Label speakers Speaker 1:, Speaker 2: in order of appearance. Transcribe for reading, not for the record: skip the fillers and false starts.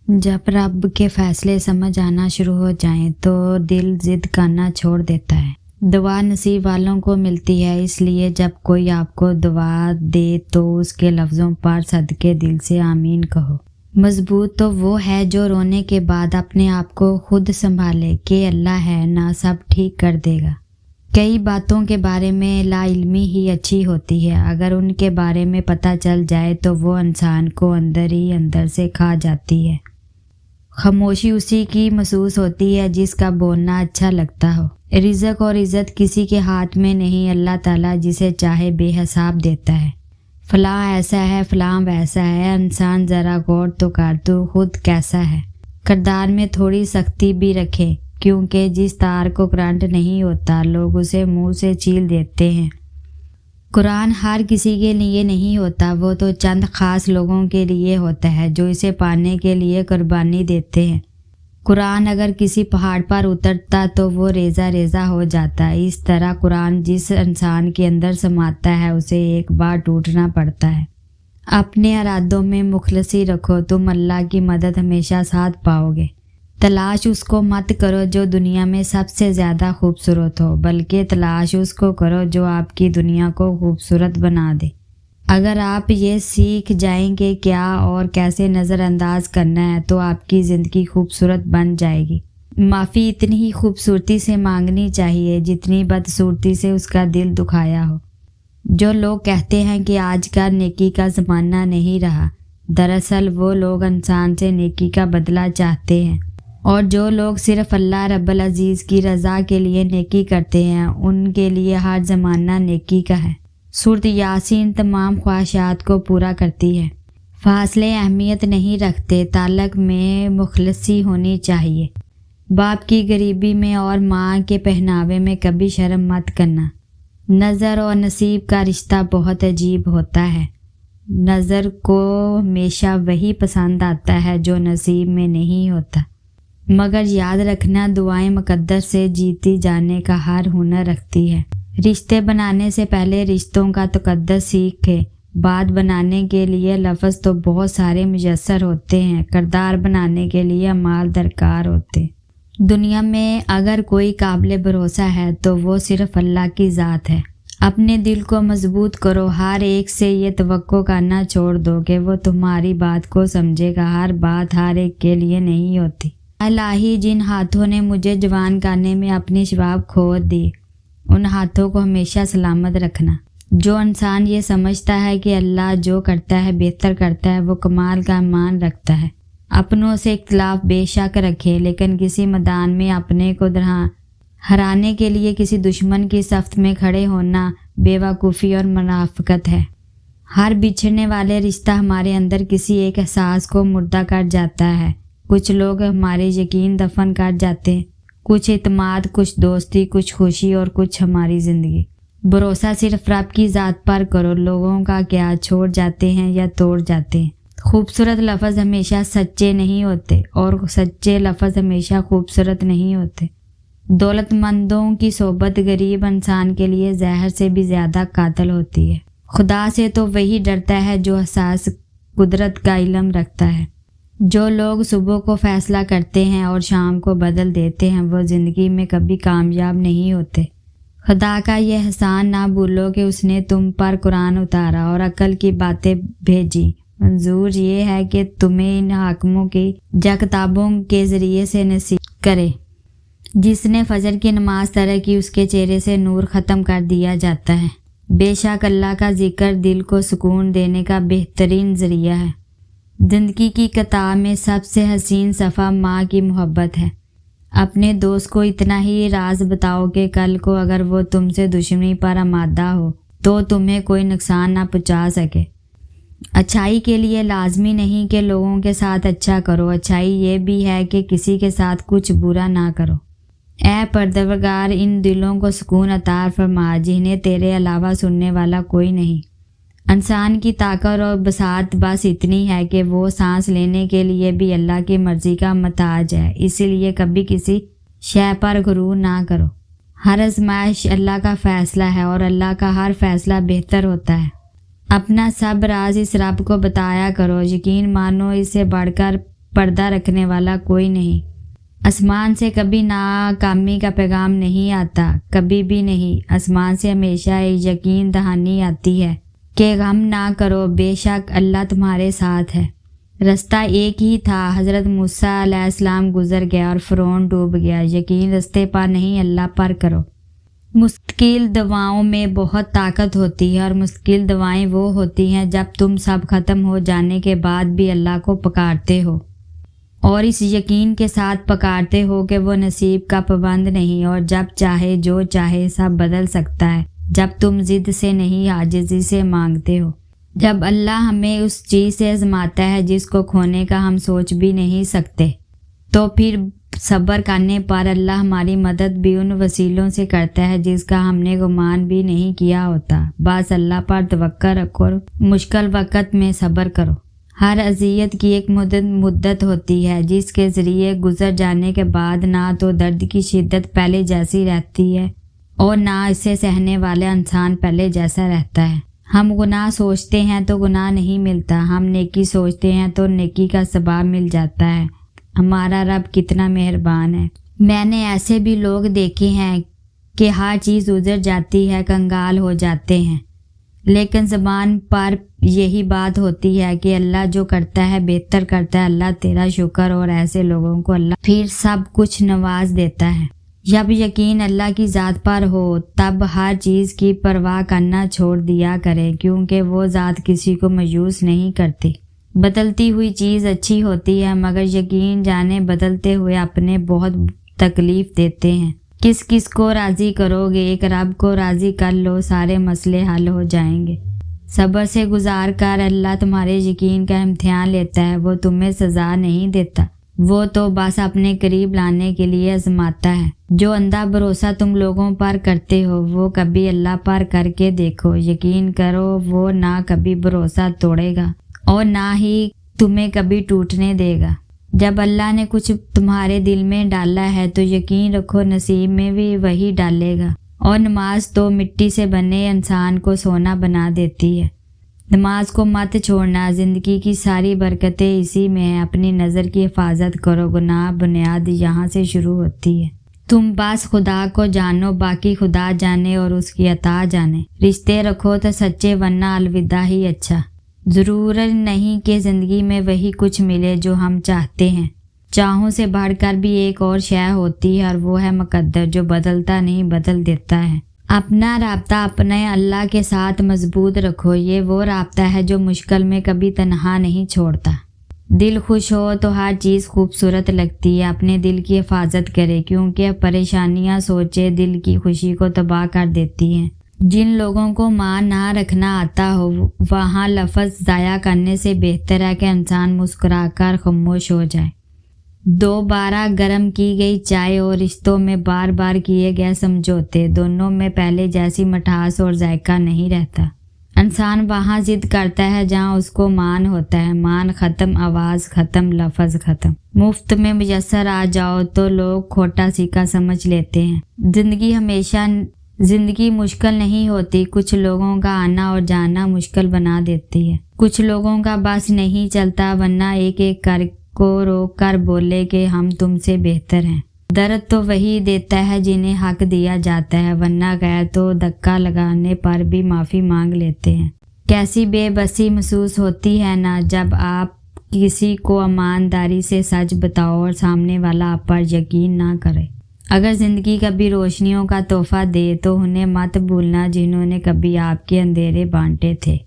Speaker 1: जब रब के फैसले समझ आना शुरू हो जाएं तो दिल जिद करना छोड़ देता है। दुआ नसीब वालों को मिलती है, इसलिए जब कोई आपको दुआ दे तो उसके लफ्ज़ों पर सदके दिल से आमीन कहो। मजबूत तो वो है जो रोने के बाद अपने आप को खुद संभाले कि अल्लाह है ना, सब ठीक कर देगा। कई बातों के बारे में लाइल्मी ही अच्छी होती है, अगर उनके बारे में पता चल जाए तो वो इंसान को अंदर ही अंदर से खा जाती है। खामोशी उसी की महसूस होती है जिसका बोलना अच्छा लगता हो। रिज़्क और इज़्ज़त किसी के हाथ में नहीं, अल्लाह ताला जिसे चाहे बेहिसाब देता है। फलां ऐसा है, फलां वैसा है, इंसान ज़रा गौर तो कर तू खुद कैसा है। किरदार में थोड़ी सख्ती भी रखे, क्योंकि जिस तार को करंट नहीं होता लोग उसे मुंह से छील देते हैं। कुरान हर किसी के लिए नहीं होता, वो तो चंद ख़ास लोगों के लिए होता है जो इसे पाने के लिए कुर्बानी देते हैं। कुरान अगर किसी पहाड़ पर उतरता तो वो रेज़ा रेज़ा हो जाता। इस तरह कुरान जिस इंसान के अंदर समाता है उसे एक बार टूटना पड़ता है। अपने इरादों में मुखलसी रखो, तुम अल्लाह की मदद हमेशा साथ पाओगे। तलाश उसको मत करो जो दुनिया में सबसे ज़्यादा खूबसूरत हो, बल्कि तलाश उसको करो जो आपकी दुनिया को खूबसूरत बना दे। अगर आप ये सीख जाएंगे क्या और कैसे नज़रअंदाज करना है तो आपकी ज़िंदगी खूबसूरत बन जाएगी। माफ़ी इतनी ही खूबसूरती से मांगनी चाहिए जितनी बदसूरती से उसका दिल दुखाया हो। जो लोग कहते हैं कि आज का नेकी का ज़माना नहीं रहा, दरअसल वो लोग इंसान से नेकी का बदला चाहते हैं। और जो लोग सिर्फ अल्लाह रब्बुल अज़ीज़ की रज़ा के लिए नेकी करते हैं उनके लिए हर ज़माना नेकी का है। सूरत यासीन तमाम ख्वाहिशात को पूरा करती है। फासले अहमियत नहीं रखते, ताल्लुक़ में मुखलसी होनी चाहिए। बाप की गरीबी में और माँ के पहनावे में कभी शर्म मत करना। नज़र और नसीब का रिश्ता बहुत अजीब होता है। नज़र को हमेशा वही पसंद आता है जो नसीब में नहीं होता। मगर याद रखना, दुआएं मुकद्दर से जीती जाने का हर हुनर रखती है। रिश्ते बनाने से पहले रिश्तों का तकद्दर सीखे। बात बनाने के लिए लफ्ज़ तो बहुत सारे मुयस्सर होते हैं, किरदार बनाने के लिए अमाल दरकार होते। दुनिया में अगर कोई काबिल भरोसा है तो वो सिर्फ अल्लाह की ज़ात है। अपने दिल को मजबूत करो, हर एक से ये तवक्को करना छोड़ दो कि वो तुम्हारी बात को समझेगा। हर बात हर एक के लिए नहीं होती। इलाही, जिन हाथों ने मुझे जवान करने में अपनी शबाब खो दी, उन हाथों को हमेशा सलामत रखना। जो इंसान ये समझता है कि अल्लाह जो करता है बेहतर करता है, वो कमाल का ईमान रखता है। अपनों से इख्तिलाफ बेशक रखे, लेकिन किसी मैदान में अपने को हराने के लिए किसी दुश्मन की सफ़ में खड़े होना बेवकूफ़ी और मुनाफिकत है। हर बिछड़ने वाले रिश्ता हमारे अंदर किसी एक एहसास को मुर्दा कर जाता है। कुछ लोग हमारे यकीन दफन कर जाते हैं, कुछ इत्मीनान, कुछ दोस्ती, कुछ खुशी और कुछ हमारी ज़िंदगी। भरोसा सिर्फ रब की ज़ात पर करो। लोगों का क्या छोड़ जाते हैं या तोड़ जाते हैं। खूबसूरत लफ्ज़ हमेशा सच्चे नहीं होते और सच्चे लफ्ज़ हमेशा खूबसूरत नहीं होते। दौलतमंदों की सोबत गरीब इंसान के लिए जहर से भी ज़्यादा कातिल होती है। खुदा से तो वही डरता है जो एहसास कुदरत का इल्म रखता है। जो लोग सुबह को फैसला करते हैं और शाम को बदल देते हैं वो ज़िंदगी में कभी कामयाब नहीं होते। खुदा का ये एहसान ना भूलो कि उसने तुम पर कुरान उतारा और अकल की बातें भेजी। मंजूर ये है कि तुम्हें इन हाकिमों की या किताबों के ज़रिए से नसीहत करे। जिसने फजर की नमाज तरक की उसके चेहरे से नूर ख़त्म कर दिया जाता है। बेशक अल्लाह का जिक्र दिल को सुकून देने का बेहतरीन ज़रिया है। ज़िंदगी की किताब में सबसे हसीन सफ़ा माँ की मोहब्बत है। अपने दोस्त को इतना ही राज बताओ कि कल को अगर वो तुमसे दुश्मनी पर आमादा हो तो तुम्हें कोई नुकसान ना पहुँचा सके। अच्छाई के लिए लाजमी नहीं कि लोगों के साथ अच्छा करो, अच्छाई ये भी है कि किसी के साथ कुछ बुरा ना करो। ऐ परवरदिगार, इन दिलों को सुकून अता फरमा जिन्हें तेरे अलावा सुनने वाला कोई नहीं। इंसान की ताकत और बसात बस इतनी है कि वो सांस लेने के लिए भी अल्लाह की मर्ज़ी का मोहताज है। इसीलिए कभी किसी शय पर गुरूर ना करो। हर आज़माइश अल्लाह का फ़ैसला है और अल्लाह का हर फ़ैसला बेहतर होता है। अपना सब राज इस रब को बताया करो, यकीन मानो इससे बढ़कर پردہ رکھنے والا کوئی نہیں۔ آسمان سے کبھی ناکامی کا پیغام نہیں آتا، کبھی بھی نہیں۔ آسمان سے ہمیشہ ایک یقین دہانی آتی ہے کہ غم نہ کرو، بے شک اللہ تمہارے ساتھ ہے۔ رستہ ایک ہی تھا، حضرت موسیٰ علیہ السلام گزر گیا اور فرعون ڈوب گیا۔ یقین رستے پر نہیں، اللہ پر کرو۔ مستقل دعاؤں میں بہت طاقت ہوتی ہے، اور مستقل دعائیں وہ ہوتی ہیں جب تم سب ختم ہو جانے کے بعد بھی اللہ کو پکارتے ہو، اور اس یقین کے ساتھ پکارتے ہو کہ وہ نصیب کا پابند نہیں، اور جب چاہے جو چاہے سب بدل سکتا ہے، جب تم ضد سے نہیں عاجزی سے مانگتے ہو۔ جب اللہ ہمیں اس چیز سے آزماتا ہے جس کو کھونے کا ہم سوچ بھی نہیں سکتے، تو پھر صبر کرنے پر اللہ ہماری مدد بھی ان وسیلوں سے کرتا ہے جس کا ہم نے گمان بھی نہیں کیا ہوتا۔ بس اللہ پر توقع رکھو اور مشکل وقت میں صبر کرو۔ ہر اذیت کی ایک مدت ہوتی ہے جس کے ذریعے گزر جانے کے بعد نہ تو درد کی شدت پہلے جیسی رہتی ہے اور نہ اسے سہنے والا انسان پہلے جیسا رہتا ہے۔ ہم گناہ سوچتے ہیں تو گناہ نہیں ملتا، ہم نیکی سوچتے ہیں تو نیکی کا ثواب مل جاتا ہے۔ ہمارا رب کتنا مہربان ہے۔ میں نے ایسے بھی لوگ دیکھے ہیں کہ ہر چیز گزر جاتی ہے، کنگال ہو جاتے ہیں، لیکن زبان پر یہی بات ہوتی ہے کہ اللہ جو کرتا ہے بہتر کرتا ہے، اللہ تیرا شکر، اور ایسے لوگوں کو اللہ پھر سب کچھ نواز دیتا ہے۔ جب یقین اللہ کی ذات پر ہو تب ہر چیز کی پرواہ کرنا چھوڑ دیا کرے، کیونکہ وہ ذات کسی کو مایوس نہیں کرتی۔ بدلتی ہوئی چیز اچھی ہوتی ہے، مگر یقین جانے بدلتے ہوئے اپنے بہت تکلیف دیتے ہیں۔ کس کس کو راضی کرو گے؟ ایک رب کو راضی کر لو، سارے مسئلے حل ہو جائیں گے۔ صبر سے گزار کر اللہ تمہارے یقین کا امتحان لیتا ہے، وہ تمہیں سزا نہیں دیتا، وہ تو بس اپنے قریب لانے کے لیے آزماتا ہے۔ جو اندھا بھروسہ تم لوگوں پر کرتے ہو وہ کبھی اللہ پر کر کے دیکھو، یقین کرو وہ نہ کبھی بھروسہ توڑے گا اور نہ ہی تمہیں کبھی ٹوٹنے دے گا۔ جب اللہ نے کچھ تمہارے دل میں ڈالا ہے تو یقین رکھو نصیب میں بھی وہی ڈالے گا۔ اور نماز تو مٹی سے بنے انسان کو سونا بنا دیتی ہے۔ نماز کو مت چھوڑنا، زندگی کی ساری برکتیں اسی میں ہیں۔ اپنی نظر کی حفاظت کرو، گناہ بنیاد یہاں سے شروع ہوتی ہے۔ تم بس خدا کو جانو، باقی خدا جانے اور اس کی عطا جانے۔ رشتے رکھو تو سچے، ورنہ الوداع ہی اچھا۔ ضرورت نہیں کہ زندگی میں وہی کچھ ملے جو ہم چاہتے ہیں، چاہوں سے بڑھ کر بھی ایک اور شے ہوتی ہے، اور وہ ہے مقدر، جو بدلتا نہیں بدل دیتا ہے۔ اپنا رابطہ اپنے اللہ کے ساتھ مضبوط رکھو، یہ وہ رابطہ ہے جو مشکل میں کبھی تنہا نہیں چھوڑتا۔ دل خوش ہو تو ہر چیز خوبصورت لگتی ہے۔ اپنے دل کی حفاظت کرے، کیونکہ پریشانیاں سوچے دل کی خوشی کو تباہ کر دیتی ہیں۔ جن لوگوں کو مان نہ رکھنا آتا ہو وہاں لفظ ضائع کرنے سے بہتر ہے کہ انسان مسکرا کر خاموش ہو جائے۔ دوبارہ گرم کی گئی چائے اور رشتوں میں بار بار کیے گئے سمجھوتے، دونوں میں پہلے جیسی مٹھاس اور ذائقہ نہیں رہتا۔ انسان وہاں ضد کرتا ہے جہاں اس کو مان ہوتا ہے۔ مان ختم، آواز ختم، لفظ ختم۔ مفت میں میسر آ جاؤ تو لوگ کھوٹا سیکھا سمجھ لیتے ہیں۔ زندگی مشکل نہیں ہوتی، کچھ لوگوں کا آنا اور جانا مشکل بنا دیتی ہے۔ کچھ لوگوں کا بس نہیں چلتا، ورنہ ایک ایک کر کو روک کر بولے کہ ہم تم سے بہتر ہیں۔ درد تو وہی دیتا ہے جنہیں حق دیا جاتا ہے، ورنہ غیر تو دھکا لگانے پر بھی معافی مانگ لیتے ہیں۔ کیسی بے بسی محسوس ہوتی ہے نا جب آپ کسی کو ایمانداری سے سچ بتاؤ اور سامنے والا آپ پر یقین نہ کرے۔ اگر زندگی کبھی روشنیوں کا تحفہ دے تو انہیں مت بھولنا جنہوں نے کبھی آپ کے اندھیرے بانٹے تھے۔